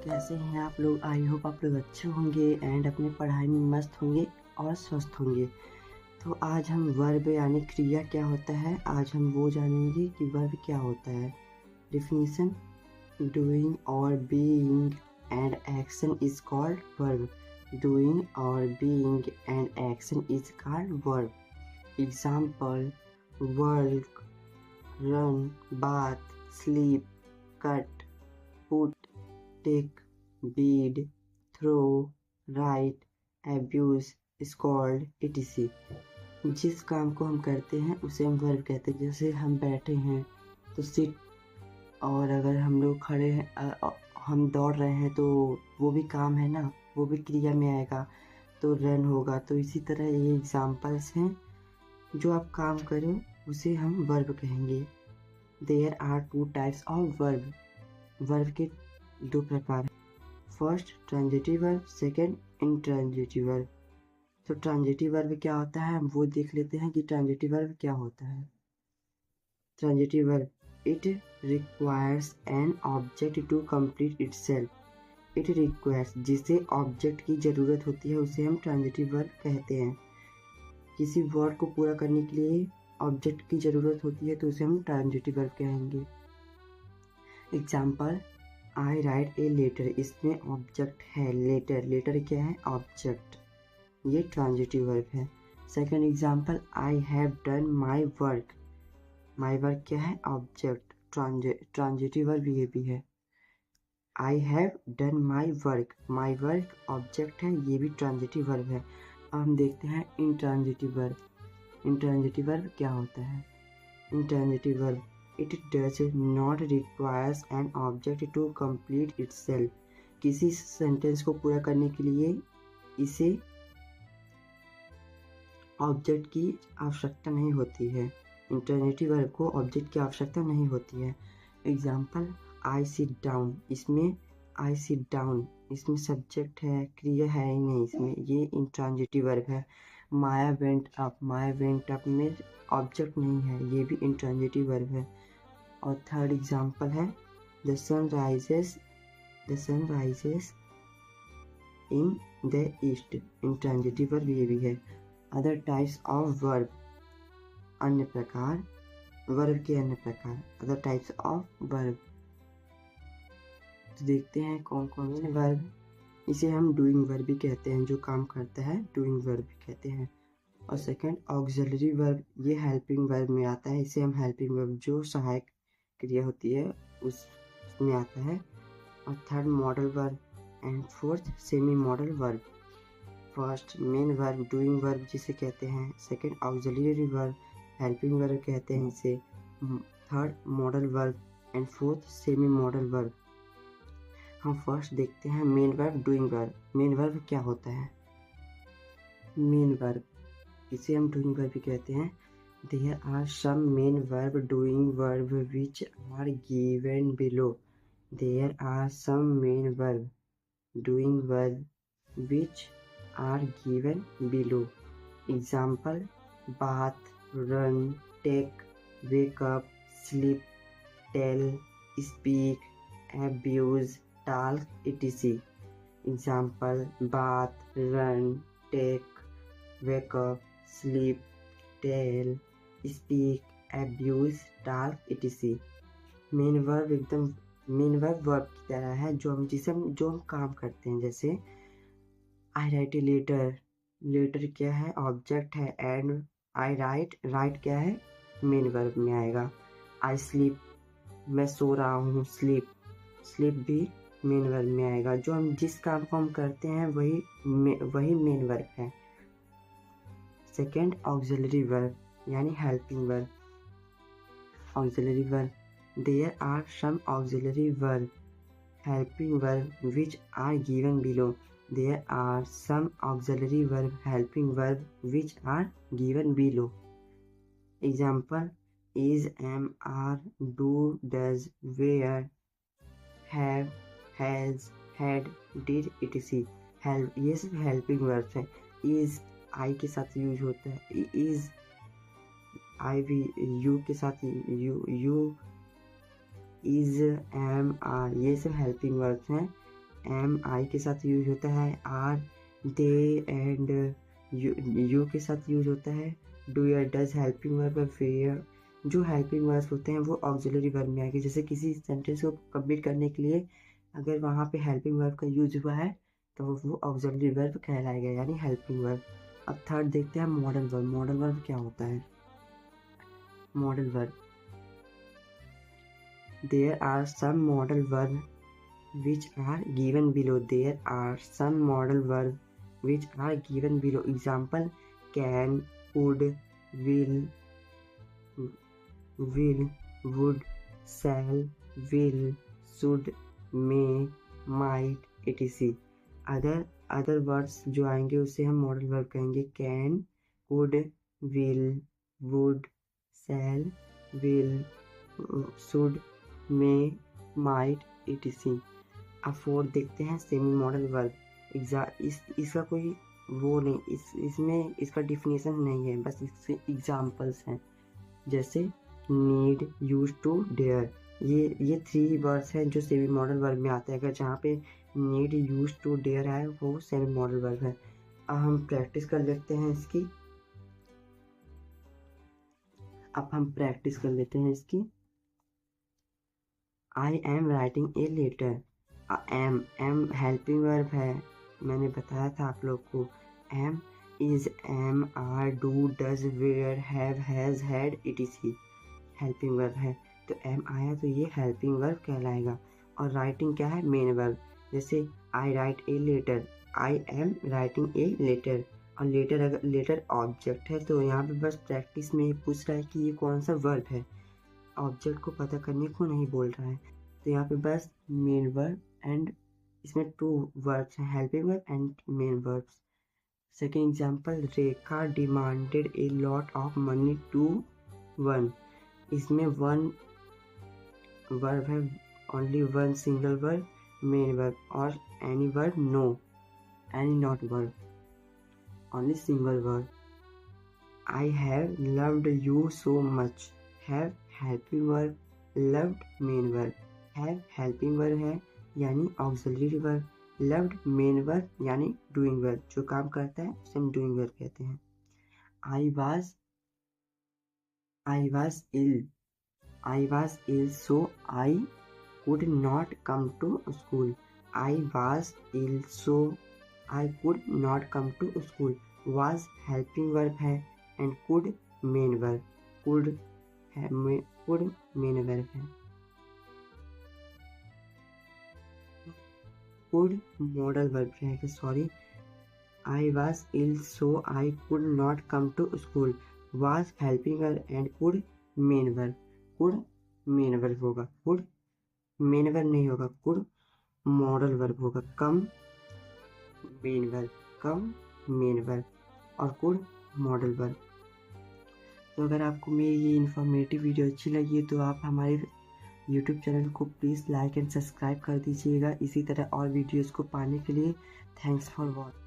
कैसे हैं आप लोग। आई होप आप लोग अच्छे होंगे एंड अपनी पढ़ाई में मस्त होंगे और स्वस्थ होंगे। तो आज हम वर्ब यानी क्रिया क्या होता है, आज हम वो जानेंगे कि वर्ब क्या होता है। डिफिनीशन: डूइंग और being and action is called verb. Doing और being and action is called verb. Example: work, run, bath, sleep, cut, put, take, beat, throw, write, abuse, scold, etc. जिस काम को हम करते हैं उसे हम वर्ब कहते हैं। जैसे हम बैठे हैं तो सिट, और अगर हम लोग खड़े हैं, हम दौड़ रहे हैं तो वो भी काम है ना, वो भी क्रिया में आएगा, तो रन होगा। तो इसी तरह ये एग्जाम्पल्स हैं, जो आप काम करें उसे हम वर्ब कहेंगे। There are two types of verb. Verb के दो प्रकार हैं। First transitive verb, second intransitive verb. तो ट्रांजिटिव वर्ब क्या होता है, हम वो देख लेते हैं कि ट्रांजिटिव वर्ब क्या होता है। Transitive verb: it requires an object to complete itself. It requires, जिसे ऑब्जेक्ट की ज़रूरत होती है उसे हम ट्रांजिटिव वर्ब कहते हैं। किसी वर्ड को पूरा करने के लिए ऑब्जेक्ट की ज़रूरत होती है तो उसे हम ट्रांजिटिव वर्ब कहेंगे। Example: I write a letter. इसमें ऑब्जेक्ट है लेटर। लेटर क्या है, ऑब्जेक्ट। ये ट्रांजिटिव वर्ब है। Second example: I have done my work. My work क्या है, ऑब्जेक्ट। ट्रांजिटिव वर्ब ये भी है। I have done my work, my work object है, ये भी ट्रांजिटिव वर्ब है। अब हम देखते हैं इंट्रांजिटिव वर्ब। इंट्रांजिटिव वर्ब क्या होता है। Intransitive verb: It does not requires an object to complete itself. किसी सेंटेंस को पूरा करने के लिए इसे ऑब्जेक्ट की आवश्यकता नहीं होती है। इंटरनेटिव वर्ब को ऑब्जेक्ट की आवश्यकता नहीं होती है। Example: I sit down. इसमें आई सिट डाउन, इसमें सब्जेक्ट है, क्रिया है ही नहीं इसमें, ये इंट्रांजिटिव वर्ब है। Maya went up, Maya went up में ऑब्जेक्ट नहीं है, ये भी इंट्रांजिटिव वर्ब है। और थर्ड एग्जाम्पल है the sun rises in the east. Intransitive verb ये भी है। अदर टाइप्स ऑफ वर्ब, अन्य प्रकार, वर्ब के अन्य प्रकार, अदर टाइप्स ऑफ वर्ब। तो देखते हैं कौन कौन से वर्ब। इसे हम डूइंग वर्ब भी कहते हैं, जो काम करता है डूइंग वर्ब भी कहते हैं। और सेकंड ऑक्सिलरी वर्ब, ये हेल्पिंग वर्ब में आता है, इसे हम हेल्पिंग वर्ब, जो सहायक क्रिया होती है उसमें आता है। और third modal verb and fourth semi modal verb. First main verb doing verb जिसे कहते हैं, second auxiliary verb helping verb कहते हैं इसे, third modal verb and fourth semi modal verb. हम फर्स्ट देखते हैं main verb doing verb. Main verb क्या होता है। मेन वर्ब, इसे हम डूइंग वर्ब भी कहते हैं। There are some main verb doing verb which are given below. There are some main verb doing verb which are given below. Example: bath, run, take, wake up, sleep, tell, speak, abuse, talk, etc. Example: bath, run, take, wake up, sleep, tell, speak, abuse, talk, etc. Main verb एकदम main verb की तरह है, जो हम काम करते हैं। जैसे I write a letter. Letter क्या है, ऑब्जेक्ट है। एंड आई राइट क्या है, मेन वर्ब में आएगा। आई स्लीप, मैं सो रहा हूँ, स्लीप भी मेन वर्ब में आएगा। जो हम जिस काम को हम करते हैं वही मेन वर्ब है। सेकेंड ऑक्सिलरी वर्ब यानी helping verb. Auxiliary verb: there are some auxiliary verb helping verb which are given below. There are some auxiliary verb helping verb which are given below. Example: is, am, are, do, does, were, have, has, had, did, etc. ये सब helping verb है। Is I के साथ use होता है, is आई भी you के साथ यू इज, एम, आर, ये सब हेल्पिंग वर्ब्स हैं। एम आई के साथ यूज होता है, आर दे एंड यू के साथ यूज होता है, डू या डज हेल्पिंग वर्ब, वेयर जो हेल्पिंग वर्ब्स होते हैं वो ऑक्सिलरी वर्ब में आएंगे। जैसे किसी सेंटेंस को कंप्लीट करने के लिए अगर वहाँ पे हेल्पिंग वर्ब का यूज हुआ है तो वो ऑक्सिलरी वर्ब कहलाएगा, यानी हेल्पिंग वर्ब। अब थर्ड देखते हैं मॉडल वर्ब। मॉडल वर्ब क्या होता है? Modal verb, there are some modal verb which are given below. There are some modal verbs which are given below. Example: can, would, will, would, shall, will, should, may, might, etc. Other words जो आएंगे उसे हम modal verb कहेंगे। Can, would, will, would, shall, will, should, may, might, etc. अब fourth देखते हैं semi modal verb. इसका कोई वो नहीं, इसमें इसका डिफिनेशन नहीं है, बस इसके एग्जाम्पल्स हैं। जैसे नीड, यूज टू, डेयर, ये 3 वर्ड्स हैं जो सेमी मॉडल वर्ब में आते हैं। अगर जहाँ पे नीड, यूज टू, डेयर है वो सेमी मॉडल वर्ब है। अब हम प्रैक्टिस कर लेते हैं इसकी। I am writing a letter. Am helping verb है, मैंने बताया था आप लोग को। Am is, am, are, do, does, were, have, has, had, etc. Helping verb है, तो एम आया तो ये हेल्पिंग वर्ब कहलाएगा। और राइटिंग क्या है? Main verb. जैसे I write a letter, I am writing a letter. और लेटर, अगर लेटर ऑब्जेक्ट है तो यहाँ पे बस प्रैक्टिस में पूछ रहा है कि ये कौन सा वर्ब है, ऑब्जेक्ट को पता करने को नहीं बोल रहा है। तो यहाँ पे बस मेन वर्ब एंड इसमें 2 वर्ब्स हैं, helping verb and main verbs. Second example, Rekha demanded a lot of money to one. इसमें 1 वर्ब है, only 1 single verb, main verb. और any verb, no, any not verb, only single verb. I have loved you so much. Have helping verb, loved main verb. Have helping verb है यानी auxiliary verb, loved main verb यानी doing verb, जो काम करता है उसे हम doing verb कहते हैं। I was ill so I could not come to school. I was ill so I could not come to school. Was helping verb है and could main verb. Could main verb है। Could modal verb रहेगा, sorry. I was ill so I could not come to school. Was helping verb and could main verb. Could main verb होगा, could main verb नहीं होगा, could modal verb होगा। कम main verb और could modal verb. तो अगर आपको मेरी ये इन्फॉर्मेटिव वीडियो अच्छी लगी है तो आप हमारे YouTube चैनल को प्लीज़ लाइक एंड सब्सक्राइब कर दीजिएगा। इसी तरह और वीडियोज़ को पाने के लिए थैंक्स फॉर वॉचिंग।